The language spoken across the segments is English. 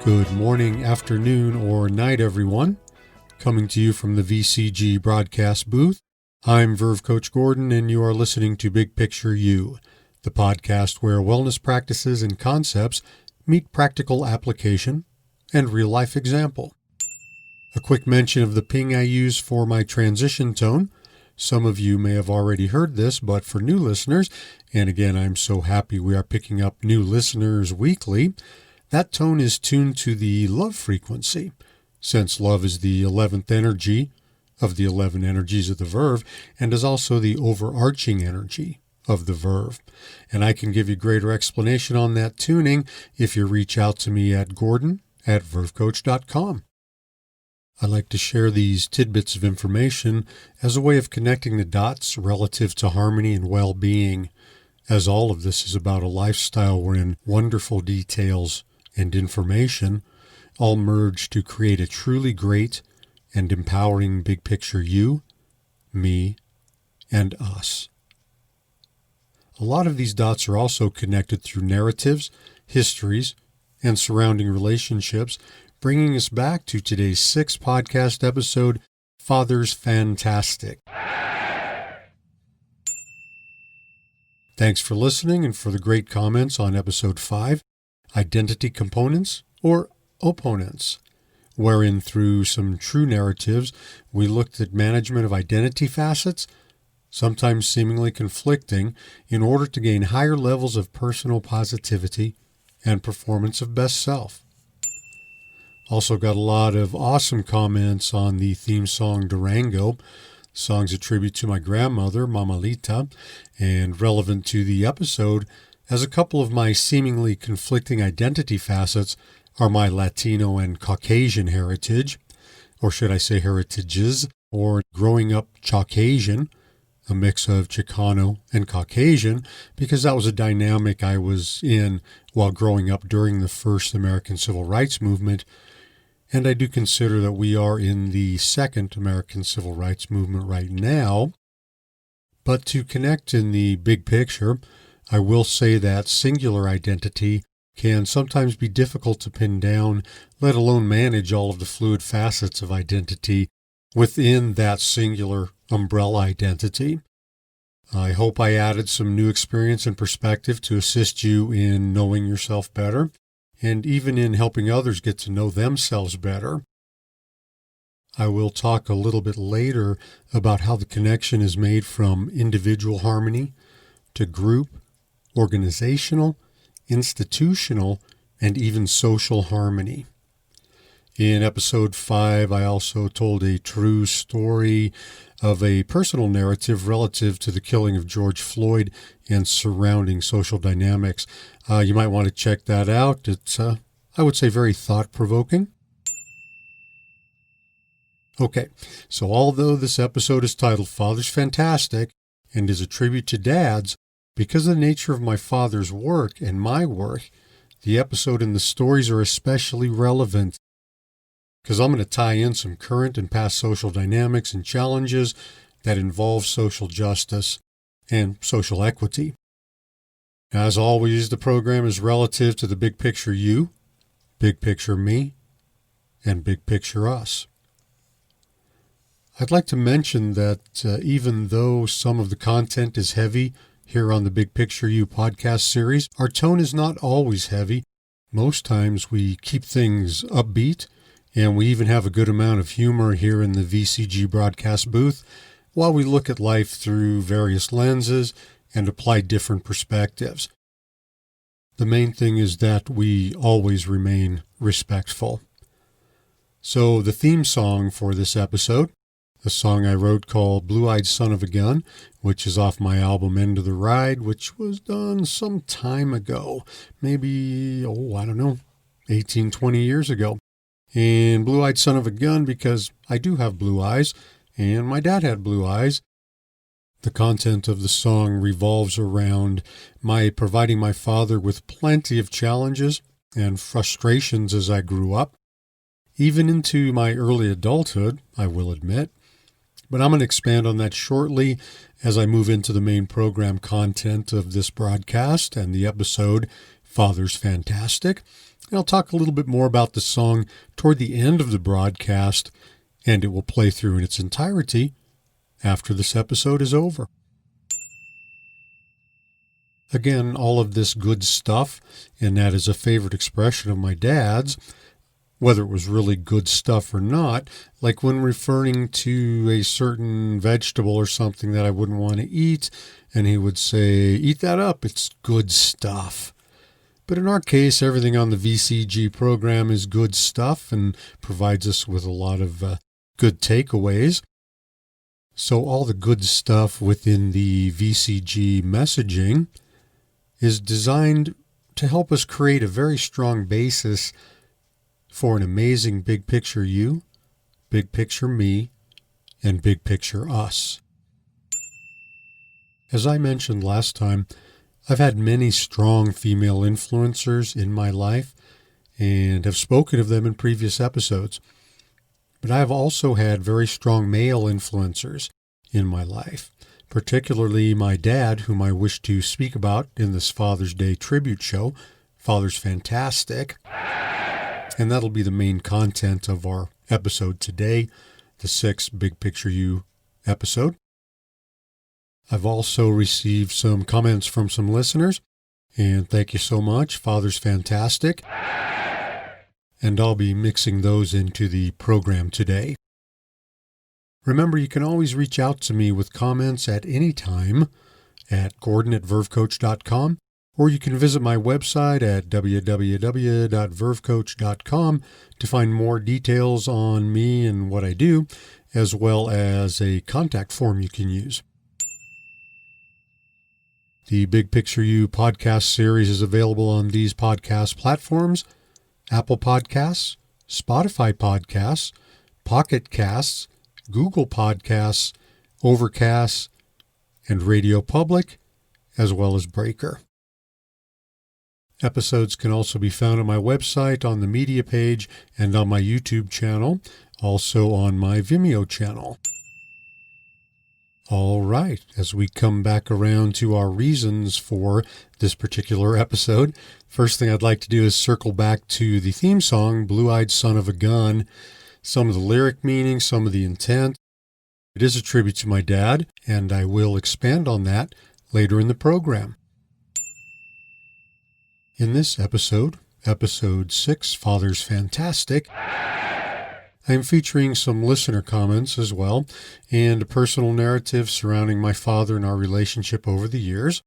Good morning, afternoon, or night, everyone. Coming to you from the VCG broadcast booth, I'm Verve Coach Gordon, and you are listening to Big Picture You, the podcast where wellness practices and concepts meet practical application and real-life example. A quick mention of the ping I use for my transition tone. Some of you may have already heard this, but for new listeners, and again, I'm so happy we are picking up new listeners weekly, that tone is tuned to the love frequency, since love is the 11th energy of the 11 energies of the Verve and is also the overarching energy of the Verve. And I can give you greater explanation on that tuning if you reach out to me at gordon@vervecoach.com. I like to share these tidbits of information as a way of connecting the dots relative to harmony and well-being, as all of this is about a lifestyle wherein wonderful details and information all merge to create a truly great and empowering big picture you, me, and us. A lot of these dots are also connected through narratives, histories, and surrounding relationships, bringing us back to today's 6th podcast episode, Father's Fantastic. Thanks for listening and for the great comments on episode 5, Identity Components or Opponents, wherein through some true narratives, we looked at management of identity facets, sometimes seemingly conflicting, in order to gain higher levels of personal positivity and performance of best self. Also got a lot of awesome comments on the theme song Durango. Song's a tribute to my grandmother, Mamalita, and relevant to the episode, as a couple of my seemingly conflicting identity facets are my Latino and Caucasian heritage, or should I say heritages, or growing up Caucasian, a mix of Chicano and Caucasian, because that was a dynamic I was in while growing up during the first American Civil Rights Movement, and I do consider that we are in the second American Civil Rights Movement right now. But to connect in the big picture, I will say that singular identity can sometimes be difficult to pin down, let alone manage all of the fluid facets of identity within that singular umbrella identity. I hope I added some new experience and perspective to assist you in knowing yourself better, and even in helping others get to know themselves better. I will talk a little bit later about how the connection is made from individual harmony to group, organizational, institutional, and even social harmony. In episode 5, I also told a true story of a personal narrative relative to the killing of George Floyd and surrounding social dynamics. You might want to check that out. It's, I would say, very thought-provoking. Okay, so although this episode is titled Father's Fantastic and is a tribute to dads, because of the nature of my father's work and my work, the episode and the stories are especially relevant because I'm going to tie in some current and past social dynamics and challenges that involve social justice and social equity. As always, the program is relative to the big picture you, big picture me, and big picture us. I'd like to mention that even though some of the content is heavy here on the Big Picture You podcast series, our tone is not always heavy. Most times we keep things upbeat, and we even have a good amount of humor here in the VCG broadcast booth while we look at life through various lenses and apply different perspectives. The main thing is that we always remain respectful. So the theme song for this episode, a song I wrote called Blue-Eyed Son of a Gun, which is off my album End of the Ride, which was done some time ago, maybe, 18, 20 years ago. And Blue-Eyed Son of a Gun because I do have blue eyes, and my dad had blue eyes. The content of the song revolves around my providing my father with plenty of challenges and frustrations as I grew up, even into my early adulthood, I will admit. But I'm going to expand on that shortly as I move into the main program content of this broadcast and the episode Father's Fantastic. And I'll talk a little bit more about the song toward the end of the broadcast, and it will play through in its entirety after this episode is over. Again, all of this good stuff, and that is a favorite expression of my dad's, whether it was really good stuff or not, like when referring to a certain vegetable or something that I wouldn't want to eat, and he would say, "Eat that up, it's good stuff." But in our case, everything on the VCG program is good stuff and provides us with a lot of good takeaways. So all the good stuff within the VCG messaging is designed to help us create a very strong basis for an amazing big picture you, big picture me, and big picture us. As I mentioned last time, I've had many strong female influencers in my life and have spoken of them in previous episodes. But I have also had very strong male influencers in my life, particularly my dad, whom I wish to speak about in this Father's Day tribute show, Father's Fantastic. And that'll be the main content of our episode today, the 6th Big Picture You episode. I've also received some comments from some listeners, and thank you so much. Father's Fantastic. And I'll be mixing those into the program today. Remember, you can always reach out to me with comments at any time at Gordon@vervecoach.com, or you can visit my website at www.vervecoach.com to find more details on me and what I do, as well as a contact form you can use. The Big Picture You podcast series is available on these podcast platforms: Apple Podcasts, Spotify Podcasts, Pocket Casts, Google Podcasts, Overcast, and RadioPublic, as well as Breaker. Episodes can also be found on my website, on the media page, and on my YouTube channel, also on my Vimeo channel. All right, as we come back around to our reasons for this particular episode, first thing I'd like to do is circle back to the theme song, Blue-Eyed Son of a Gun, some of the lyric meaning, some of the intent. It is a tribute to my dad, and I will expand on that later in the program. In this episode, episode 6, Father's Fantastic, I'm featuring some listener comments as well, and a personal narrative surrounding my father and our relationship over the years.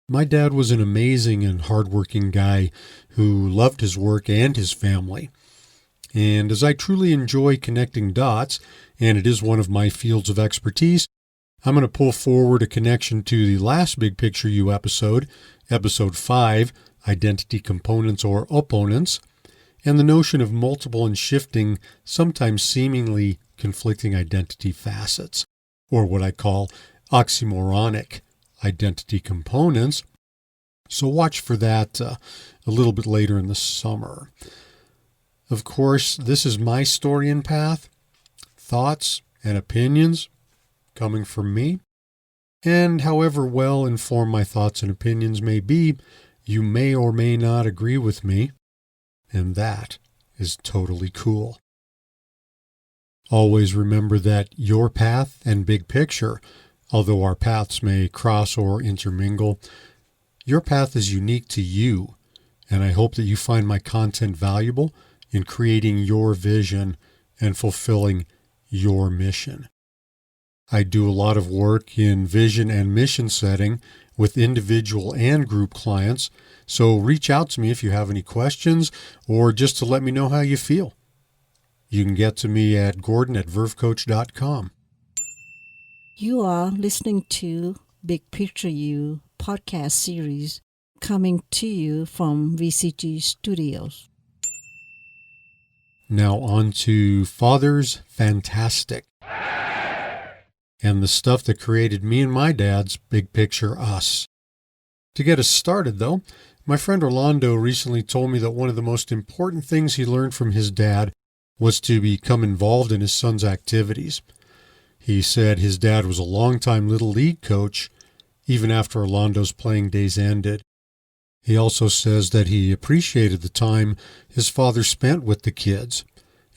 My dad was an amazing and hardworking guy who loved his work and his family. And as I truly enjoy connecting dots, and it is one of my fields of expertise, I'm going to pull forward a connection to the last Big Picture You episode, episode 5, Identity Components or Opponents, and the notion of multiple and shifting, sometimes seemingly conflicting identity facets, or what I call oxymoronic identity components. So watch for that a little bit later in the summer. Of course, this is my story and path, thoughts and opinions coming from me, and however well informed my thoughts and opinions may be, you may or may not agree with me. And that is totally cool. Always remember that your path and big picture, although our paths may cross or intermingle, your path is unique to you, and I hope that you find my content valuable in creating your vision and fulfilling your mission. I do a lot of work in vision and mission setting with individual and group clients, so reach out to me if you have any questions or just to let me know how you feel. You can get to me at Gordon@vervecoach.com. You are listening to Big Picture You podcast series coming to you from VCG Studios. Now on to Father's Fantastic, and the stuff that created me and my dad's Big Picture Us. To get us started, though, my friend Orlando recently told me that one of the most important things he learned from his dad was to become involved in his son's activities. He said his dad was a longtime Little League coach, even after Orlando's playing days ended. He also says that he appreciated the time his father spent with the kids,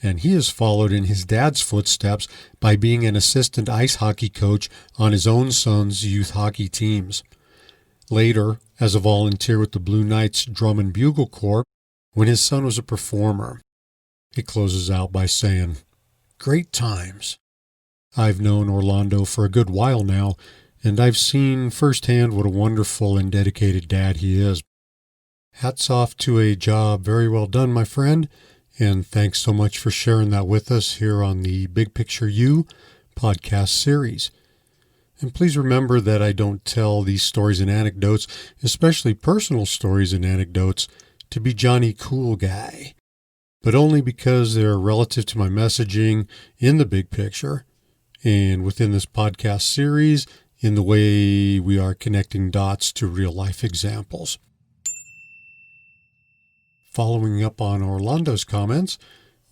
and he has followed in his dad's footsteps by being an assistant ice hockey coach on his own son's youth hockey teams. Later, as a volunteer with the Blue Knights Drum and Bugle Corps, when his son was a performer. He closes out by saying, "Great times. I've known Orlando for a good while now, and I've seen firsthand what a wonderful and dedicated dad he is. Hats off to a job very well done, my friend, and thanks so much for sharing that with us here on the Big Picture You podcast series. And please remember that I don't tell these stories and anecdotes, especially personal stories and anecdotes, to be Johnny Cool Guy, but only because they're relative to my messaging in the big picture and within this podcast series in the way we are connecting dots to real-life examples." Following up on Orlando's comments,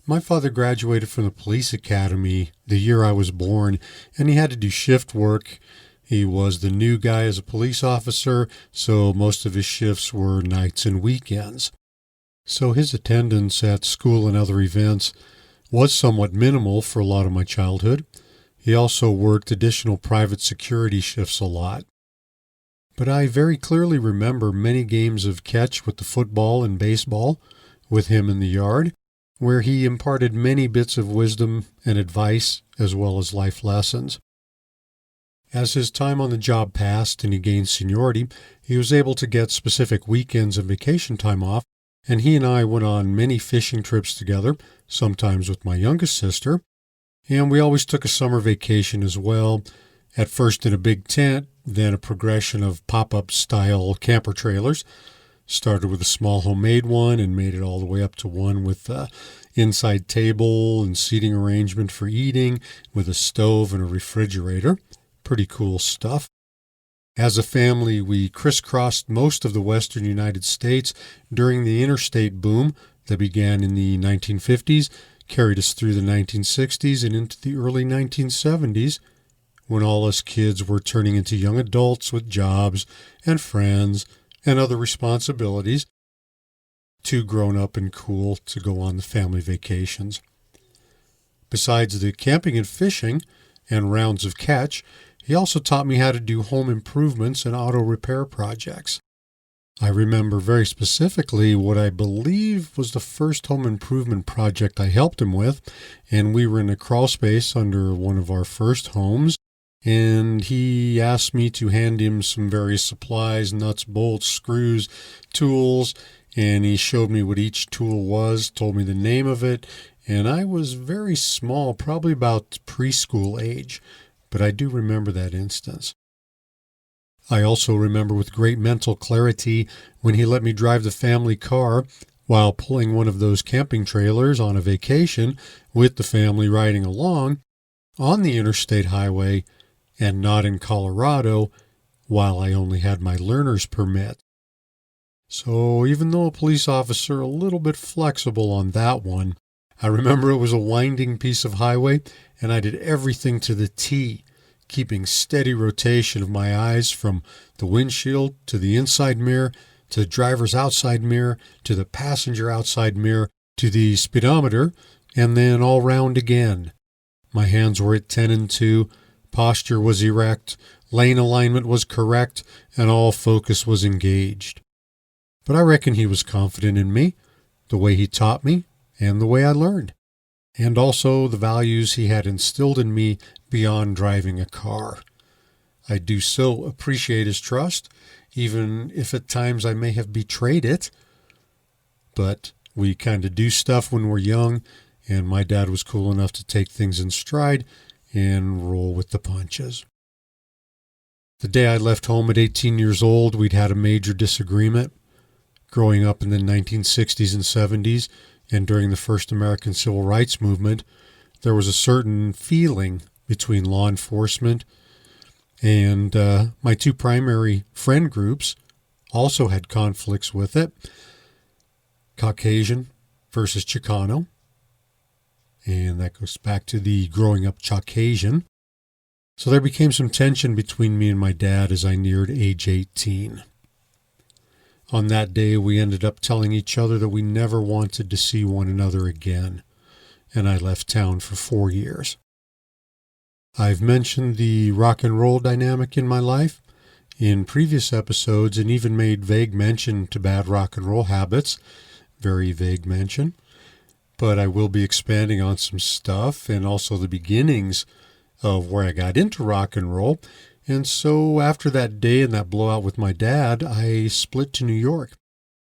my father graduated from the police academy the year I was born, and he had to do shift work. He was the new guy as a police officer, so most of his shifts were nights and weekends. So his attendance at school and other events was somewhat minimal for a lot of my childhood. He also worked additional private security shifts a lot. But I very clearly remember many games of catch with the football and baseball with him in the yard, where he imparted many bits of wisdom and advice as well as life lessons. As his time on the job passed and he gained seniority, he was able to get specific weekends and vacation time off, and he and I went on many fishing trips together, sometimes with my youngest sister, and we always took a summer vacation as well, at first in a big tent, then a progression of pop-up style camper trailers. Started with a small homemade one and made it all the way up to one with an inside table and seating arrangement for eating with a stove and a refrigerator. Pretty cool stuff. As a family, we crisscrossed most of the western United States during the interstate boom that began in the 1950s, carried us through the 1960s and into the early 1970s, when all us kids were turning into young adults with jobs and friends and other responsibilities, too grown up and cool to go on the family vacations. Besides the camping and fishing and rounds of catch, he also taught me how to do home improvements and auto repair projects. I remember very specifically what I believe was the first home improvement project I helped him with, and we were in a crawl space under one of our first homes, and he asked me to hand him some various supplies, nuts, bolts, screws, tools, and he showed me what each tool was, told me the name of it, and I was very small, probably about preschool age, but I do remember that instance. I also remember with great mental clarity when he let me drive the family car while pulling one of those camping trailers on a vacation with the family riding along on the interstate highway and not in Colorado while I only had my learner's permit. So even though a police officer, a little bit flexible on that one, I remember it was a winding piece of highway and I did everything to the T, keeping steady rotation of my eyes from the windshield to the inside mirror, to the driver's outside mirror, to the passenger outside mirror, to the speedometer, and then all round again. My hands were at 10 and 2, posture was erect, lane alignment was correct, and all focus was engaged. But I reckon he was confident in me, the way he taught me, and the way I learned, and also the values he had instilled in me beyond driving a car. I do so appreciate his trust, even if at times I may have betrayed it. But we kind of do stuff when we're young, and my dad was cool enough to take things in stride and roll with the punches. The day I left home at 18 years old, we'd had a major disagreement. Growing up in the 1960s and 70s, and during the first American Civil Rights Movement, there was a certain feeling between law enforcement and my two primary friend groups also had conflicts with it. Caucasian versus Chicano. And that goes back to the growing up Caucasian. So there became some tension between me and my dad as I neared age 18. On that day, we ended up telling each other that we never wanted to see one another again, and I left town for 4 years. I've mentioned the rock and roll dynamic in my life in previous episodes and even made vague mention to bad rock and roll habits, very vague mention, but I will be expanding on some stuff and also the beginnings of where I got into rock and roll. And so after that day and that blowout with my dad, I split to New York,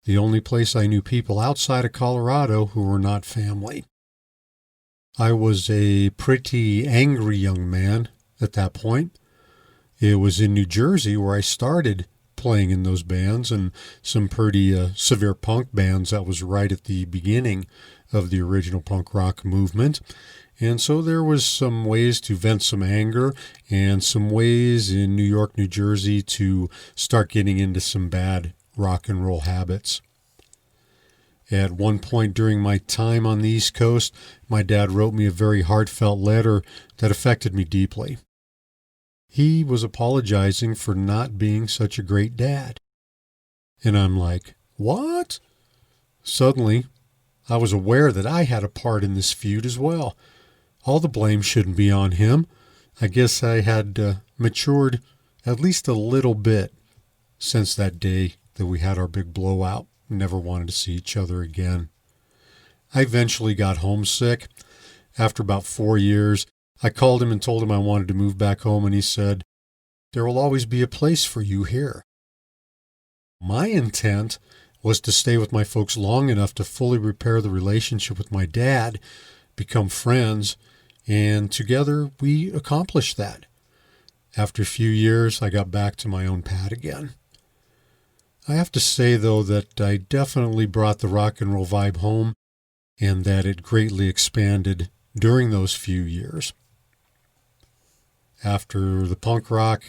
the only place I knew people outside of Colorado who were not family. I was a pretty angry young man at that point. It was in New Jersey where I started playing in those bands and some pretty severe punk bands. That was right at the beginning of the original punk rock movement. And so there was some ways to vent some anger and some ways in New York, New Jersey to start getting into some bad rock and roll habits. At one point during my time on the East Coast, my dad wrote me a very heartfelt letter that affected me deeply. He was apologizing for not being such a great dad. And I'm like, what? Suddenly, I was aware that I had a part in this feud as well. All the blame shouldn't be on him. I guess I had matured at least a little bit since that day that we had our big blowout. Never wanted to see each other again. I eventually got homesick. After about 4 years, I called him and told him I wanted to move back home, and he said, "There will always be a place for you here." My intent was to stay with my folks long enough to fully repair the relationship with my dad, become friends, and together we accomplished that. After a few years, I got back to my own pad again. I have to say, though, that I definitely brought the rock and roll vibe home and that it greatly expanded during those few years. After the punk rock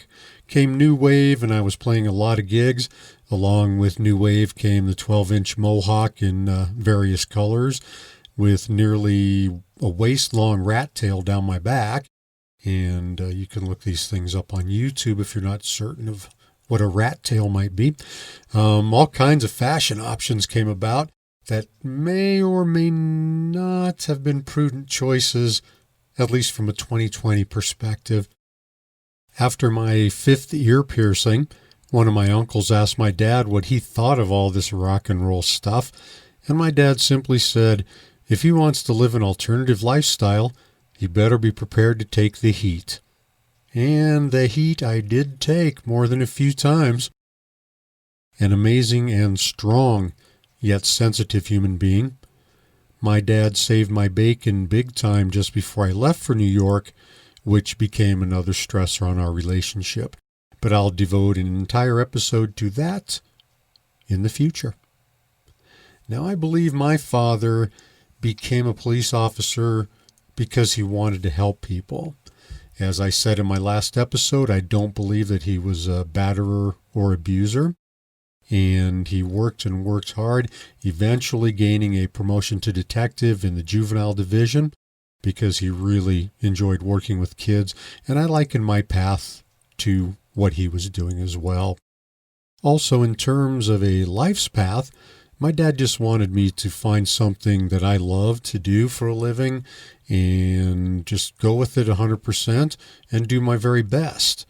came new wave, and I was playing a lot of gigs. Along with new wave came the 12-inch mohawk in various colors with nearly a waist-long rat tail down my back. And you can look these things up on YouTube if you're not certain of what a rat tail might be. All kinds of fashion options came about that may or may not have been prudent choices, at least from a 2020 perspective. After my 5th ear piercing, one of my uncles asked my dad what he thought of all this rock and roll stuff, and my dad simply said, if he wants to live an alternative lifestyle, he better be prepared to take the heat. And the heat I did take more than a few times. An amazing and strong, yet sensitive human being. My dad saved my bacon big time just before I left for New York, which became another stressor on our relationship. But I'll devote an entire episode to that in the future. Now, I believe my father became a police officer because he wanted to help people. As I said in my last episode, I don't believe that he was a batterer or abuser. And he worked and worked hard, eventually gaining a promotion to detective in the juvenile division because he really enjoyed working with kids. And I liken my path to what he was doing as well. Also, in terms of a life's path, my dad just wanted me to find something that I love to do for a living and just go with it 100% and do my very best.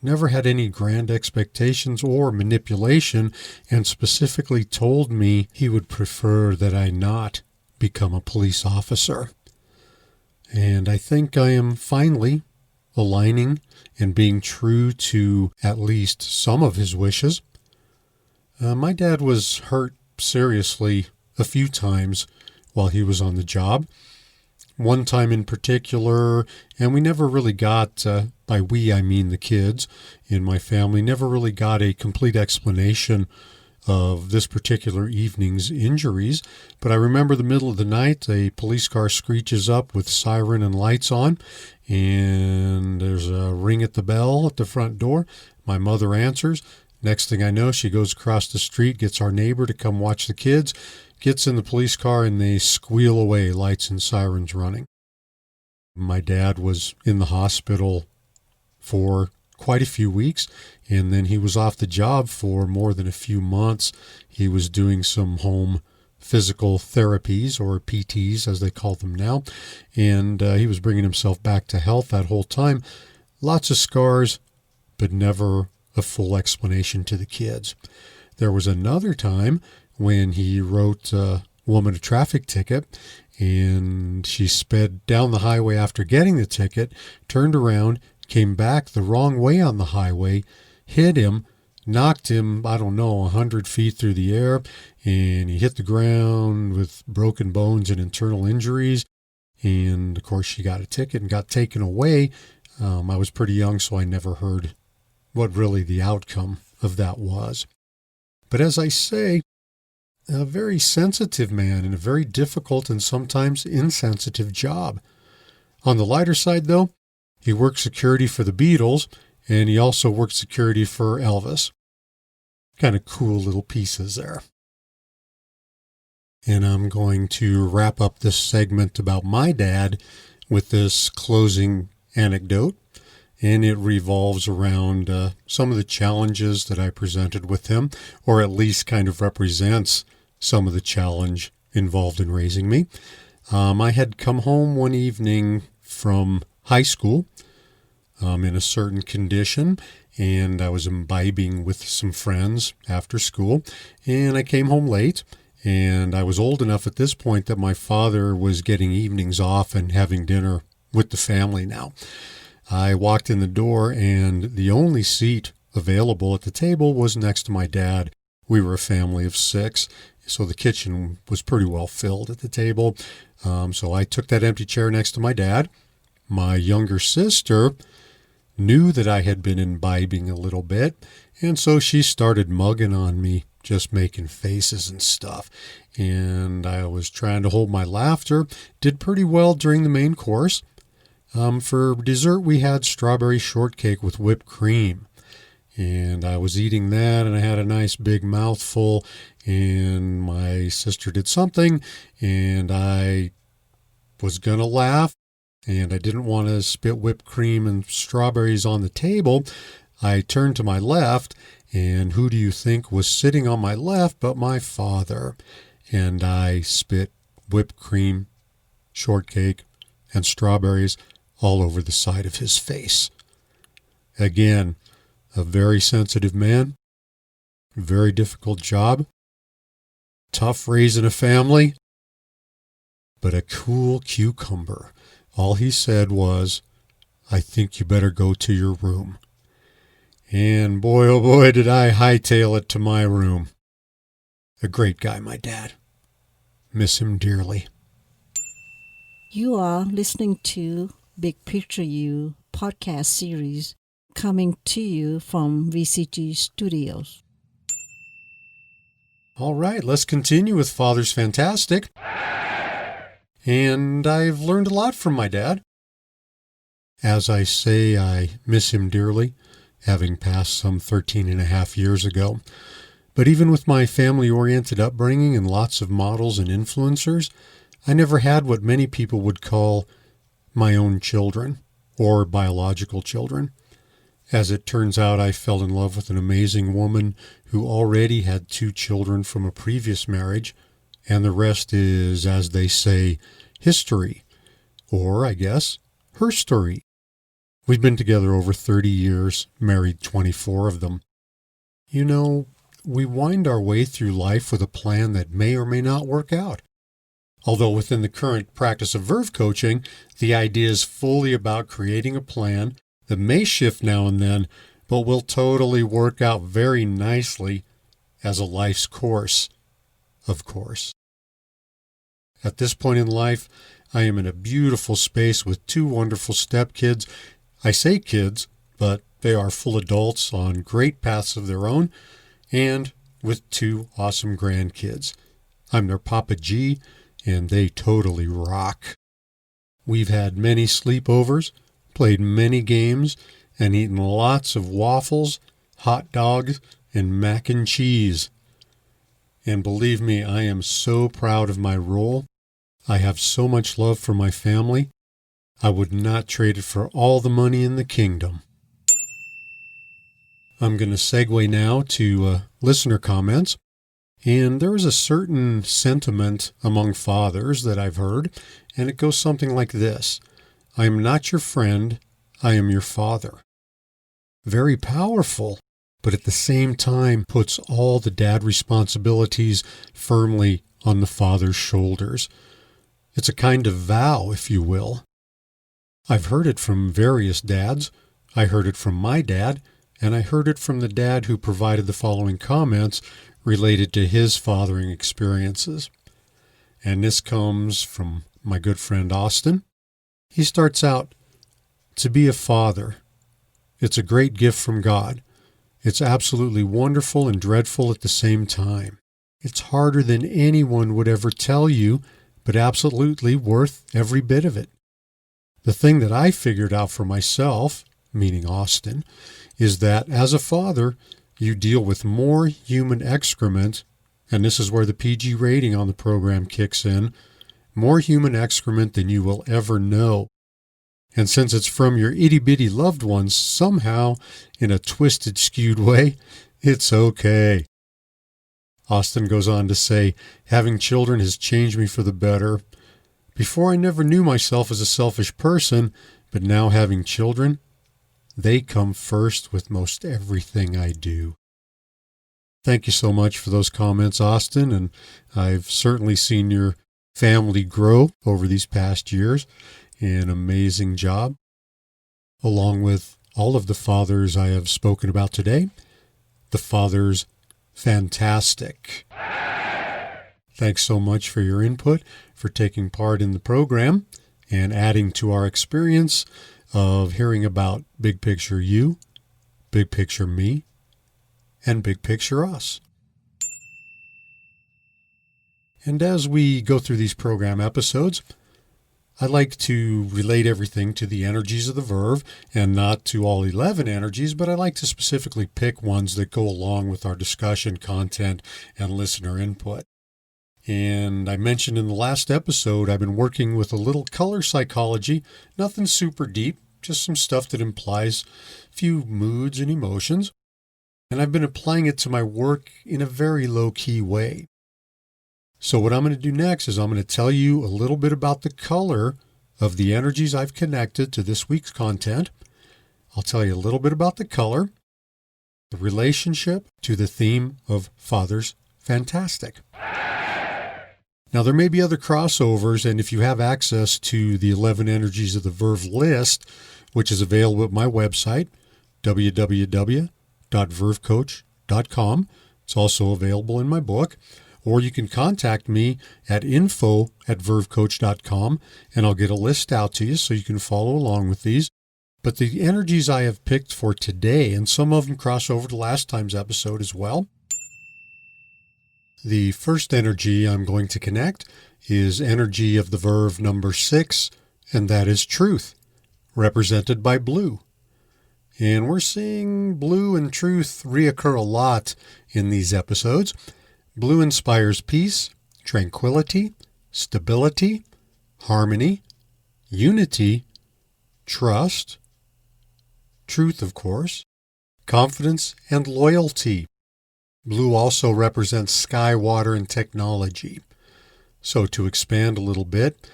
Never had any grand expectations or manipulation, and specifically told me he would prefer that I not become a police officer. And I think I am finally aligning and being true to at least some of his wishes. My dad was hurt seriously a few times while he was on the job. One time in particular, and we never really got, by we I mean the kids in my family, never really got a complete explanation of this particular evening's injuries. But I remember the middle of the night, a police car screeches up with siren and lights on, and there's a ring at the bell at the front door. My mother answers. Next thing I know, she goes across the street, gets our neighbor to come watch the kids, gets in the police car, and they squeal away, lights and sirens running. My dad was in the hospital for quite a few weeks, and then he was off the job for more than a few months. He was doing some home physical therapies, or PTs as they call them now, and he was bringing himself back to health that whole time. Lots of scars, but never a full explanation to the kids. There was another time when he wrote a woman a traffic ticket, and she sped down the highway after getting the ticket, turned around, came back the wrong way on the highway, hit him, knocked him, 100 feet through the air, and he hit the ground with broken bones and internal injuries. And of course, she got a ticket and got taken away. I was pretty young, so I never heard what really the outcome of that was. But as I say, a very sensitive man in a very difficult and sometimes insensitive job. On the lighter side, though, he worked security for the Beatles, and he also worked security for Elvis. Kind of cool little pieces there. And I'm going to wrap up this segment about my dad with this closing anecdote, and it revolves around some of the challenges that I presented with him, or at least kind of represents some of the challenge involved in raising me. I had come home one evening from high school in a certain condition, and I was imbibing with some friends after school, and I came home late, and I was old enough at this point that my father was getting evenings off and having dinner with the family now. I walked in the door, and the only seat available at the table was next to my dad. We were a family of 6, so the kitchen was pretty well filled at the table. So I took that empty chair next to my dad. My younger sister knew that I had been imbibing a little bit, and so she started mugging on me, just making faces and stuff. And I was trying to hold my laughter, did pretty well during the main course. For dessert, we had strawberry shortcake with whipped cream. And I was eating that, and I had a nice big mouthful, and my sister did something, and I was going to laugh, and I didn't want to spit whipped cream and strawberries on the table. I turned to my left, and who do you think was sitting on my left but my father? And I spit whipped cream, shortcake, and strawberries all over the side of his face. Again, a very sensitive man, very difficult job, tough raising a family, but a cool cucumber. All he said was, "I think you better go to your room." And boy, oh boy, did I hightail it to my room. A great guy, my dad. Miss him dearly. You are listening to Big Picture You podcast series coming to you from VCT Studios. All right, let's continue with Father's Fantastic. And I've learned a lot from my dad. As I say, I miss him dearly, having passed some 13 and a half years ago. But even with my family-oriented upbringing and lots of models and influencers, I never had what many people would call my own children or biological children. As it turns out, I fell in love with an amazing woman who already had 2 children from a previous marriage, and the rest is, as they say, history, or, I guess, her story. We've been together over 30 years, married 24 of them. You know, we wind our way through life with a plan that may or may not work out. Although within the current practice of Verve coaching, the idea is fully about creating a plan that may shift now and then, but will totally work out very nicely as a life's course, of course. At this point in life, I am in a beautiful space with 2 wonderful stepkids. I say kids, but they are full adults on great paths of their own, and with 2 awesome grandkids. I'm their Papa G, and they totally rock. We've had many sleepovers, played many games, and eaten lots of waffles, hot dogs, and mac and cheese. And believe me, I am so proud of my role. I have so much love for my family. I would not trade it for all the money in the kingdom. I'm going to segue now to listener comments. And there is a certain sentiment among fathers that I've heard, and it goes something like this: I am not your friend, I am your father. Very powerful, but at the same time puts all the dad responsibilities firmly on the father's shoulders. It's a kind of vow, if you will. I've heard it from various dads. I heard it from my dad, and I heard it from the dad who provided the following comments related to his fathering experiences. And this comes from my good friend Austin. He starts out, to be a father, it's a great gift from God. It's absolutely wonderful and dreadful at the same time. It's harder than anyone would ever tell you, but absolutely worth every bit of it. The thing that I figured out for myself, meaning Austin, is that as a father, you deal with more human excrement, and this is where the PG rating on the program kicks in, more human excrement than you will ever know. And since it's from your itty-bitty loved ones, somehow, in a twisted, skewed way, it's okay. Austin goes on to say, having children has changed me for the better. Before I never knew myself as a selfish person, but now having children, they come first with most everything I do. Thank you so much for those comments, Austin, and I've certainly seen your family grow over these past years. An amazing job. Along with all of the fathers I have spoken about today, the fathers, fantastic. Thanks so much for your input, for taking part in the program, and adding to our experience of hearing about Big Picture You, Big Picture Me, and Big Picture Us. And as we go through these program episodes, I like to relate everything to the energies of the Verve, and not to all 11 energies, but I like to specifically pick ones that go along with our discussion, content, and listener input. And I mentioned in the last episode, I've been working with a little color psychology, nothing super deep, just some stuff that implies a few moods and emotions. And I've been applying it to my work in a very low-key way. So what I'm going to do next is I'm going to tell you a little bit about the color of the energies I've connected to this week's content. I'll tell you a little bit about the color, the relationship to the theme of Father's Fantastic. Now, there may be other crossovers, and if you have access to the 11 energies of the Verve list, which is available at my website, www.vervecoach.com, it's also available in my book, or you can contact me at info@vervecoach.com, and I'll get a list out to you so you can follow along with these. But the energies I have picked for today, and some of them cross over to last time's episode as well. The first energy I'm going to connect is energy of the Verve number 6, and that is truth, represented by blue. And we're seeing blue and truth reoccur a lot in these episodes. Blue inspires peace, tranquility, stability, harmony, unity, trust, truth, of course, confidence, and loyalty. Blue also represents sky, water, and technology. So to expand a little bit,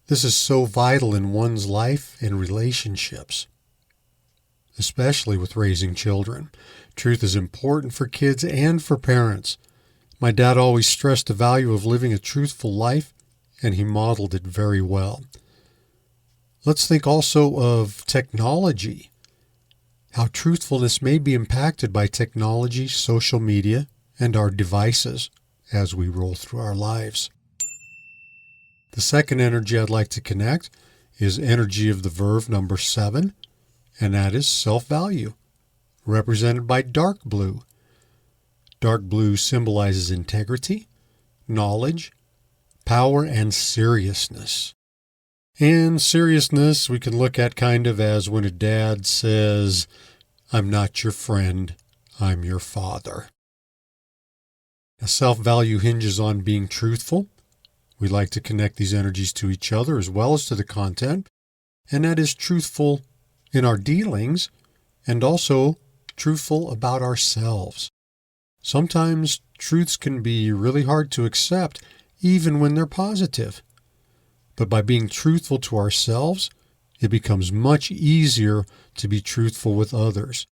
this is so vital in one's life and relationships, especially with raising children. Truth is important for kids and for parents. My dad always stressed the value of living a truthful life, and he modeled it very well. Let's think also of technology, how truthfulness may be impacted by technology, social media, and our devices as we roll through our lives. The second energy I'd like to connect is energy of the Verve number 7, and that is self-value, represented by dark blue. Dark blue symbolizes integrity, knowledge, power, and seriousness. And seriousness we can look at kind of as when a dad says, "I'm not your friend, I'm your father." Now, self-value hinges on being truthful. We like to connect these energies to each other as well as to the content, and that is truthful in our dealings and also truthful about ourselves. Sometimes truths can be really hard to accept, even when they're positive. But by being truthful to ourselves, it becomes much easier to be truthful with others.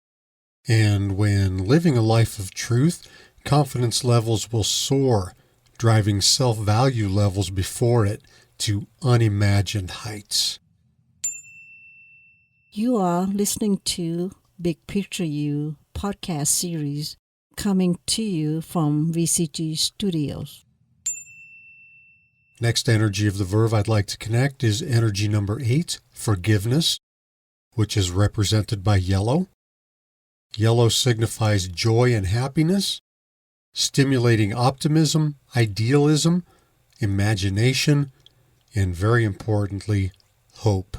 And when living a life of truth, confidence levels will soar, driving self-value levels before it to unimagined heights. You are listening to Big Picture You podcast series coming to you from VCT Studios. Next energy of the Verve I'd like to connect is energy number 8, forgiveness, which is represented by yellow. Yellow signifies joy and happiness, stimulating optimism, idealism, imagination, and very importantly, hope.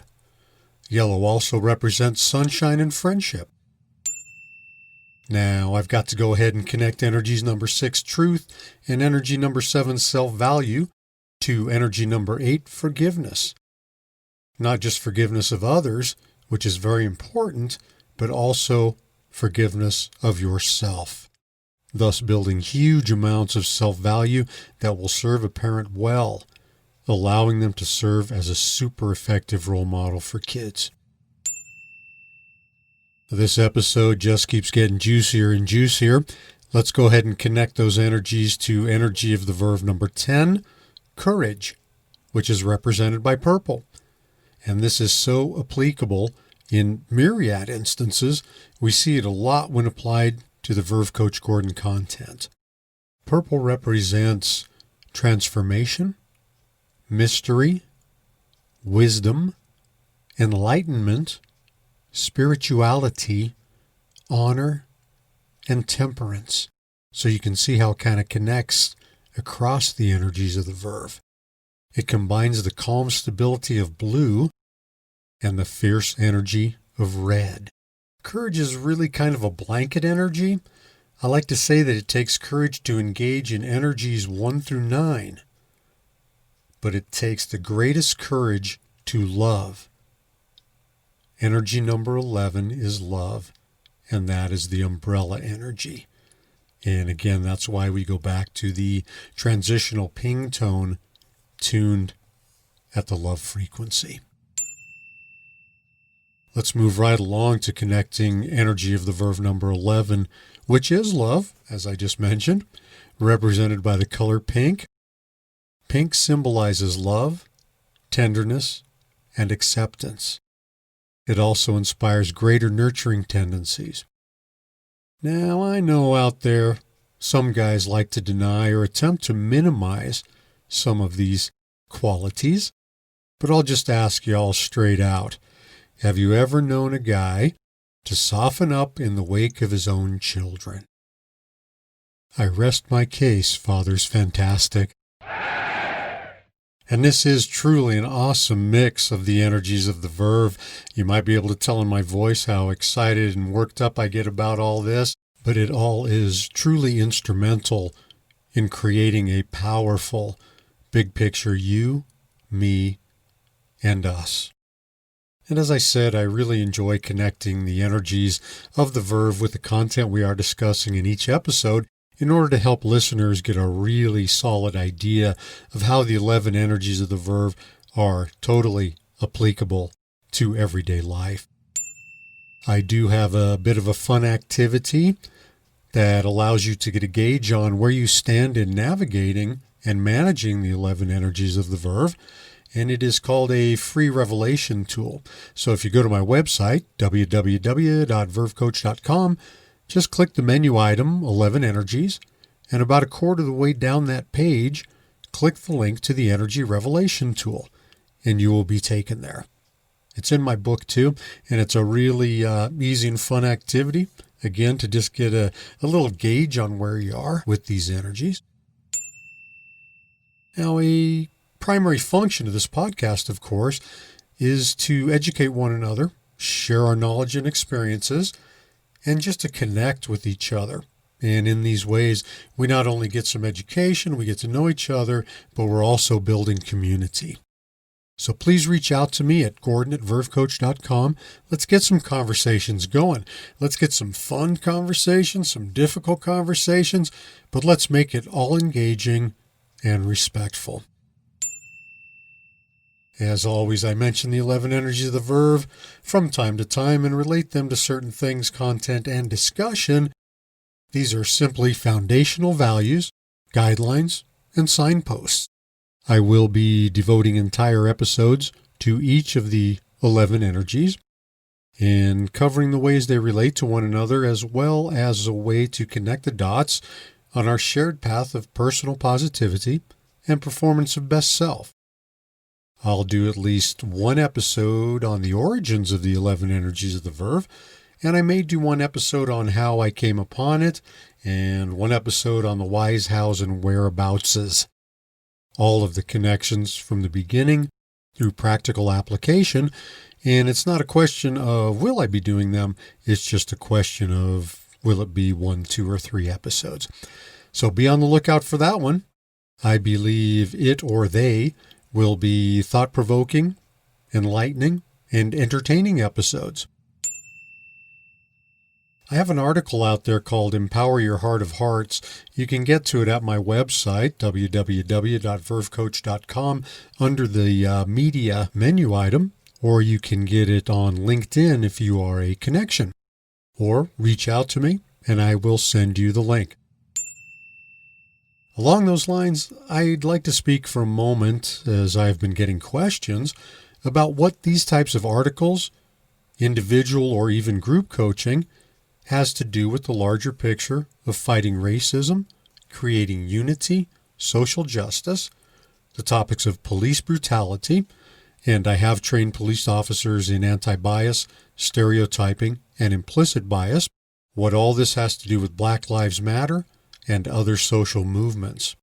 Yellow also represents sunshine and friendship. Now, I've got to go ahead and connect energies number 6, truth, and energy number 7, self-value, to energy number 8, forgiveness. Not just forgiveness of others, which is very important, but also forgiveness of yourself, thus building huge amounts of self-value that will serve a parent well, allowing them to serve as a super effective role model for kids. This episode just keeps getting juicier and juicier. Let's go ahead and connect those energies to energy of the Verve number 10, courage, which is represented by purple. And this is so applicable in myriad instances. We see it a lot when applied to the Verve Coach Gordon content. Purple represents transformation, mystery, wisdom, enlightenment, spirituality, honor, and temperance. So you can see how it kind of connects across the energies of the Verve. It combines the calm stability of blue and the fierce energy of red. Courage is really kind of a blanket energy. I like to say that it takes courage to engage in energies 1 through 9. But it takes the greatest courage to love. Energy number 11 is love, and that is the umbrella energy. And again, that's why we go back to the transitional ping tone tuned at the love frequency. Let's move right along to connecting energy of the Verve number 11, which is love, as I just mentioned, represented by the color pink. Pink symbolizes love, tenderness, and acceptance. It also inspires greater nurturing tendencies. Now, I know out there some guys like to deny or attempt to minimize some of these qualities, but I'll just ask y'all straight out. Have you ever known a guy to soften up in the wake of his own children? I rest my case, Father's fantastic. And this is truly an awesome mix of the energies of the Verve. You might be able to tell in my voice how excited and worked up I get about all this, but it all is truly instrumental in creating a powerful big picture you, me, and us. And as I said, I really enjoy connecting the energies of the Verve with the content we are discussing in each episode in order to help listeners get a really solid idea of how the 11 energies of the Verve are totally applicable to everyday life. I do have a bit of a fun activity that allows you to get a gauge on where you stand in navigating and managing the 11 energies of the Verve, and it is called a free revelation tool. So if you go to my website, www.vervecoach.com, just click the menu item, 11 Energies, and about a quarter of the way down that page, click the link to the Energy Revelation Tool, and you will be taken there. It's in my book too, and it's a really easy and fun activity, again, to just get a little gauge on where you are with these energies. Now, a primary function of this podcast, of course, is to educate one another, share our knowledge and experiences, and just to connect with each other. And in these ways, we not only get some education, we get to know each other, but we're also building community. So please reach out to me at gordon@vervecoach.com. Let's get some conversations going. Let's get some fun conversations, some difficult conversations, but let's make it all engaging and respectful. As always, I mention the 11 energies of the Verve from time to time and relate them to certain things, content, and discussion. These are simply foundational values, guidelines, and signposts. I will be devoting entire episodes to each of the 11 energies and covering the ways they relate to one another, as well as a way to connect the dots on our shared path of personal positivity and performance of best self. I'll do at least one episode on the origins of the 11 energies of the Verve, and I may do one episode on how I came upon it, and one episode on the whys, hows, and whereaboutses. All of the connections from the beginning through practical application, and it's not a question of will I be doing them, it's just a question of will it be 1, 2, or 3 episodes. So be on the lookout for that one. I believe it or they will be thought-provoking, enlightening, and entertaining episodes. I have an article out there called Empower Your Heart of Hearts. You can get to it at my website, www.vervecoach.com, under the media menu item, or you can get it on LinkedIn if you are a connection. Or reach out to me and I will send you the link. Along those lines, I'd like to speak for a moment, as I've been getting questions, about what these types of articles, individual or even group coaching, has to do with the larger picture of fighting racism, creating unity, social justice, the topics of police brutality, and I have trained police officers in anti-bias, stereotyping, and implicit bias, what all this has to do with Black Lives Matter and other social movements.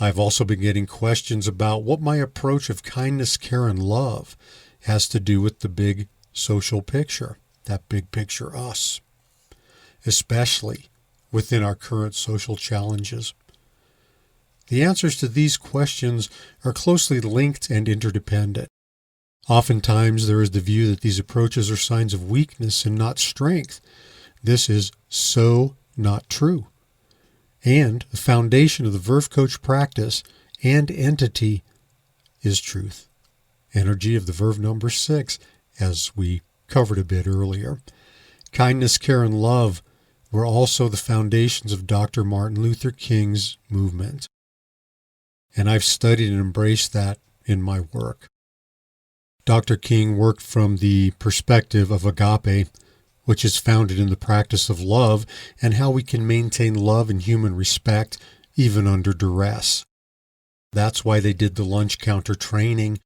I've also been getting questions about what my approach of kindness, care, and love has to do with the big social picture, that big picture us, especially within our current social challenges. The answers to these questions are closely linked and interdependent. Oftentimes, there is the view that these approaches are signs of weakness and not strength. This is so not true. And the foundation of the Verve Coach practice and entity is truth. Energy of the Verve number 6, as we covered a bit earlier. Kindness, care, and love were also the foundations of Dr. Martin Luther King's movement. And I've studied and embraced that in my work. Dr. King worked from the perspective of agape, which is founded in the practice of love and how we can maintain love and human respect even under duress. That's why they did the lunch counter training.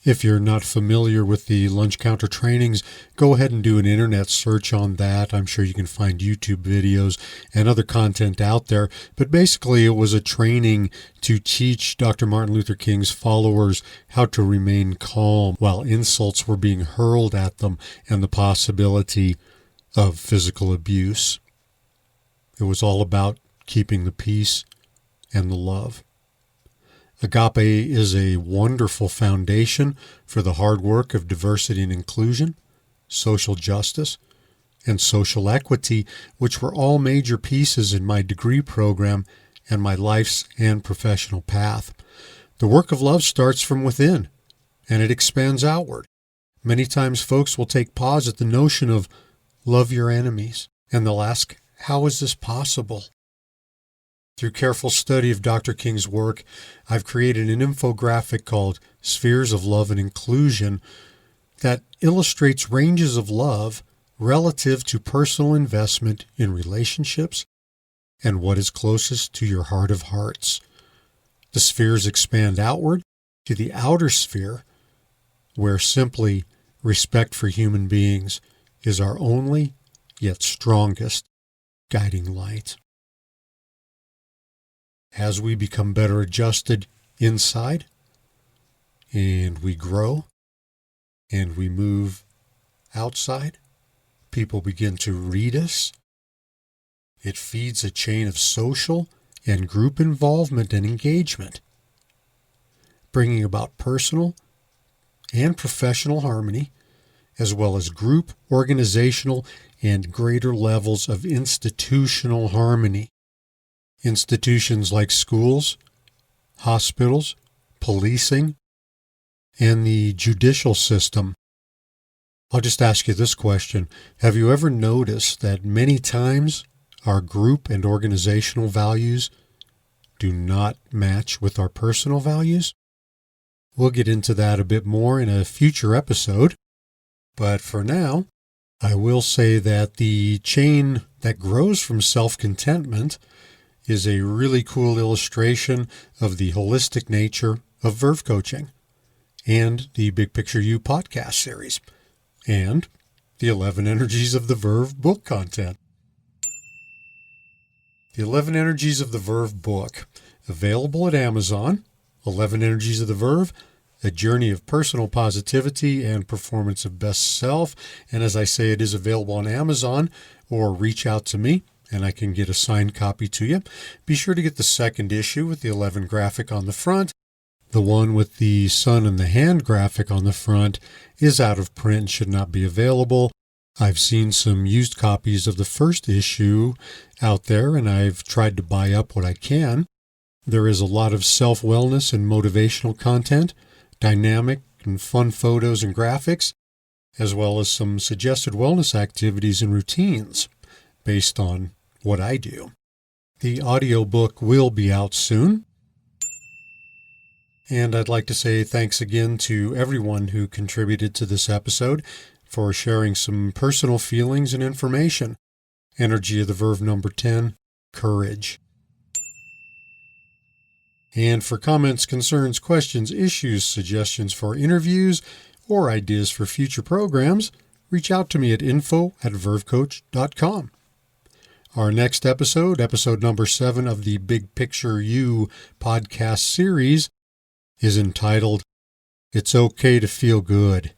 If you're not familiar with the lunch counter trainings, go ahead and do an internet search on that. I'm sure you can find YouTube videos and other content out there. But basically, it was a training to teach Dr. Martin Luther King's followers how to remain calm while insults were being hurled at them and the possibility of physical abuse. It was all about keeping the peace and the love. Agape is a wonderful foundation for the hard work of diversity and inclusion, social justice, and social equity, which were all major pieces in my degree program and my life's and professional path. The work of love starts from within, and it expands outward. Many times folks will take pause at the notion of love your enemies, and they'll ask, how is this possible? Through careful study of Dr. King's work, I've created an infographic called Spheres of Love and Inclusion that illustrates ranges of love relative to personal investment in relationships and what is closest to your heart of hearts. The spheres expand outward to the outer sphere, where simply respect for human beings is our only yet strongest guiding light. As we become better adjusted inside, and we grow, and we move outside, people begin to read us. It feeds a chain of social and group involvement and engagement. bringing about personal and professional harmony, as well as group, organizational, and greater levels of institutional harmony. Institutions like schools, hospitals, policing, and the judicial system. I'll just ask you this question. Have you ever noticed that many times our group and organizational values do not match with our personal values? We'll get into that a bit more in a future episode. But for now, I will say that the chain that grows from self-contentment is a really cool illustration of the holistic nature of Verve coaching and the Big Picture You podcast series and the 11 Energies of the Verve book content. The 11 Energies of the Verve book, available at Amazon. 11 Energies of the Verve, a journey of personal positivity and performance of best self. And as I say, it is available on Amazon, or reach out to me and I can get a signed copy to you. Be sure to get the second issue with the 11 graphic on the front. The one with the sun and the hand graphic on the front is out of print and should not be available. I've seen some used copies of the first issue out there, and I've tried to buy up what I can. There is a lot of self-wellness and motivational content, dynamic and fun photos and graphics, as well as some suggested wellness activities and routines based on what I do. The audiobook will be out soon. And I'd like to say thanks again to everyone who contributed to this episode for sharing some personal feelings and information. Energy of the Verve number 10, courage. And for comments, concerns, questions, issues, suggestions for interviews, or ideas for future programs, reach out to me at info@vervecoach.com. Our next episode, episode number 7 of the Big Picture You podcast series, is entitled, It's Okay to Feel Good.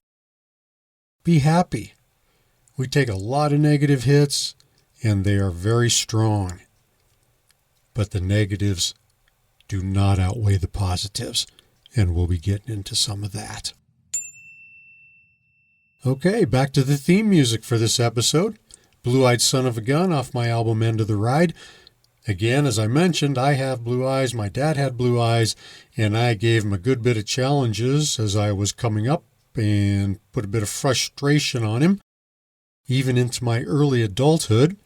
Be happy. We take a lot of negative hits, and they are very strong. But the negatives do not outweigh the positives, and we'll be getting into some of that. Okay, back to the theme music for this episode. Blue-Eyed Son of a Gun off my album End of the Ride. Again, as I mentioned, I have blue eyes, my dad had blue eyes, and I gave him a good bit of challenges as I was coming up and put a bit of frustration on him, even into my early adulthood.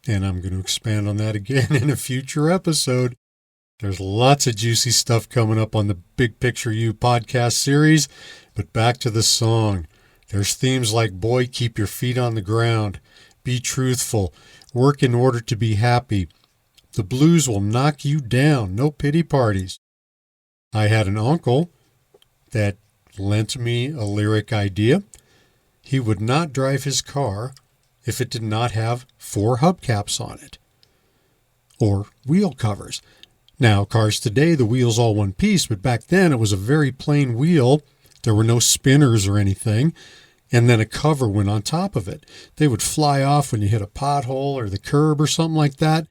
And I'm going to expand on that again in a future episode. There's lots of juicy stuff coming up on the Big Picture You podcast series, but back to the song. There's themes like, boy, keep your feet on the ground, be truthful, work in order to be happy. The blues will knock you down, no pity parties. I had an uncle that lent me a lyric idea. He would not drive his car if it did not have 4 hubcaps on it, or wheel covers. Now, cars today, the wheel's all one piece, but back then it was a very plain wheel. There were no spinners or anything, and then a cover went on top of it. They would fly off when you hit a pothole or the curb or something like that.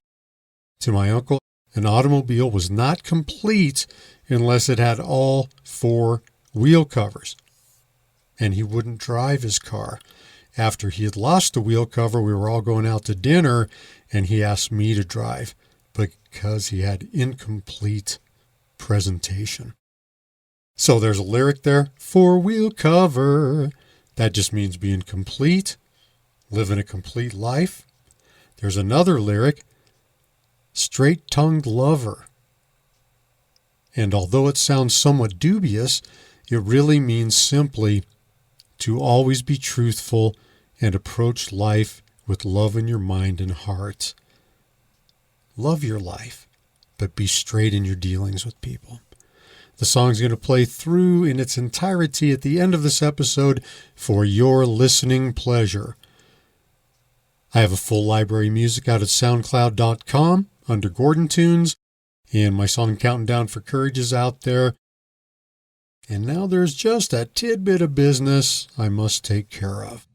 To my uncle, an automobile was not complete unless it had all 4 wheel covers. And he wouldn't drive his car. After he had lost the wheel cover, we were all going out to dinner, and he asked me to drive because he had incomplete presentation. So there's a lyric there, 4-wheel cover. That just means being complete, living a complete life. There's another lyric, straight-tongued lover. And although it sounds somewhat dubious, it really means simply to always be truthful and approach life with love in your mind and heart. Love your life, but be straight in your dealings with people. The song's going to play through in its entirety at the end of this episode for your listening pleasure. I have a full library of music out at soundcloud.com under Gordon Tunes, and my song Counting Down for Courage is out there. And now there's just a tidbit of business I must take care of.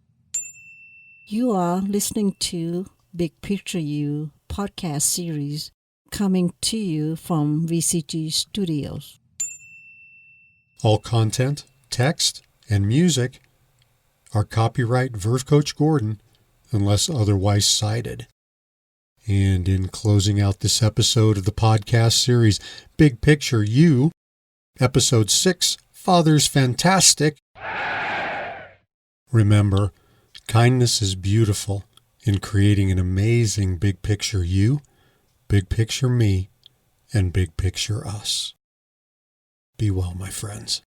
You are listening to Big Picture You podcast series coming to you from VCT Studios. All content, text, and music are copyright Verve Coach Gordon unless otherwise cited. And in closing out this episode of the podcast series, Big Picture You, Episode 6, Father's Fantastic. Remember, kindness is beautiful in creating an amazing big picture you, big picture me, and big picture us. Be well, my friends.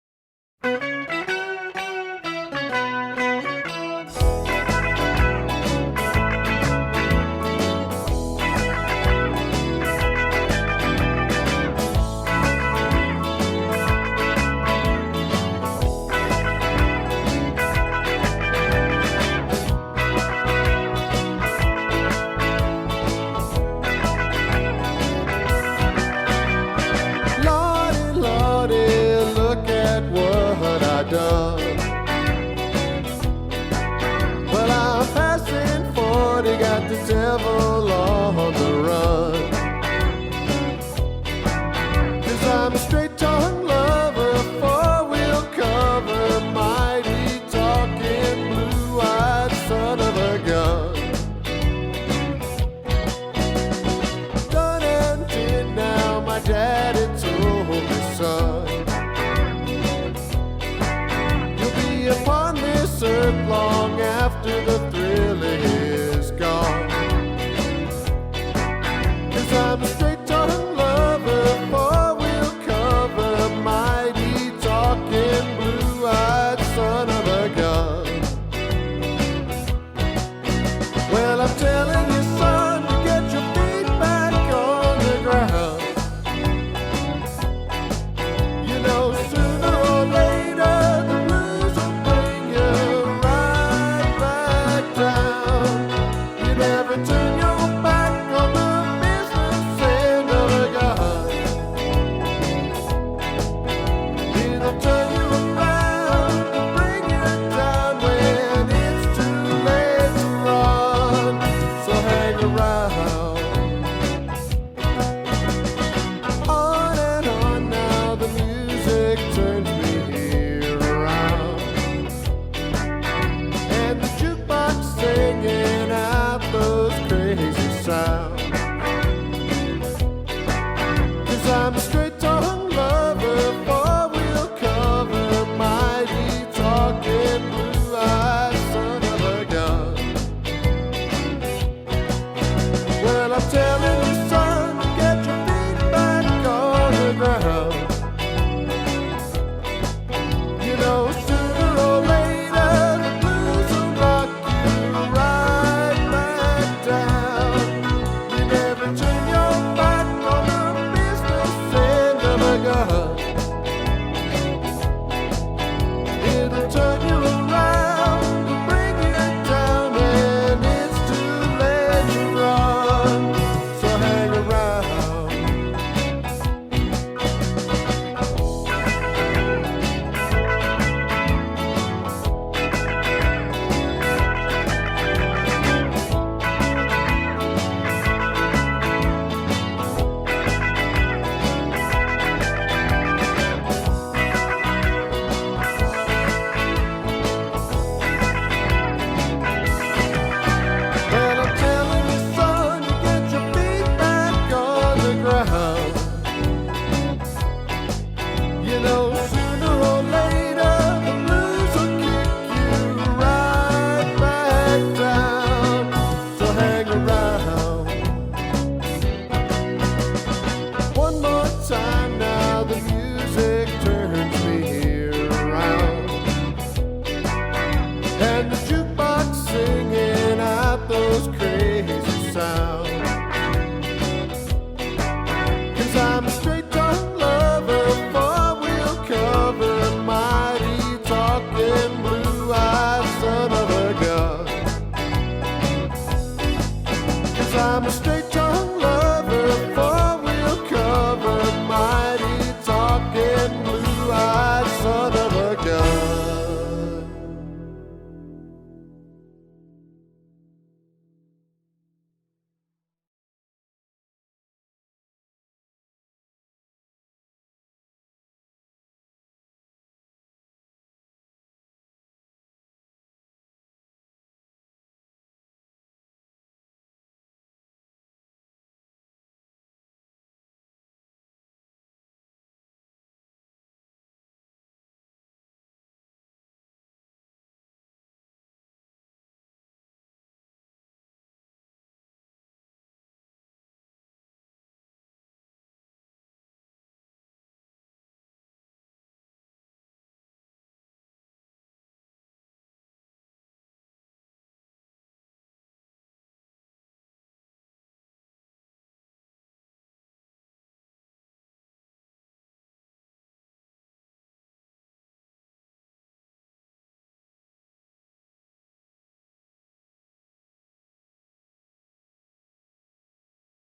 Done. Well, I'm passing 40, got the devil on the run. 'Cause I'm a straight-tongue lover, four-wheel cover, mighty talking, blue-eyed son of a gun. Done and did now, my daddy told me, son. Upon this earth long after the thrill is gone. 'Cause I'm a straight-tongue lover, four-wheel cover, mighty talking, blue-eyed son of a gun. Well, I'm telling you, son, to get your feet back on the ground. You know, sooner or later, turn your back on the business end of a gun. It'll turn you around, bring you down when it's too late to run. So hang around. On and on now, the music turns me around, and the jukebox singing out those crazy sound. 'Cause I'm a straight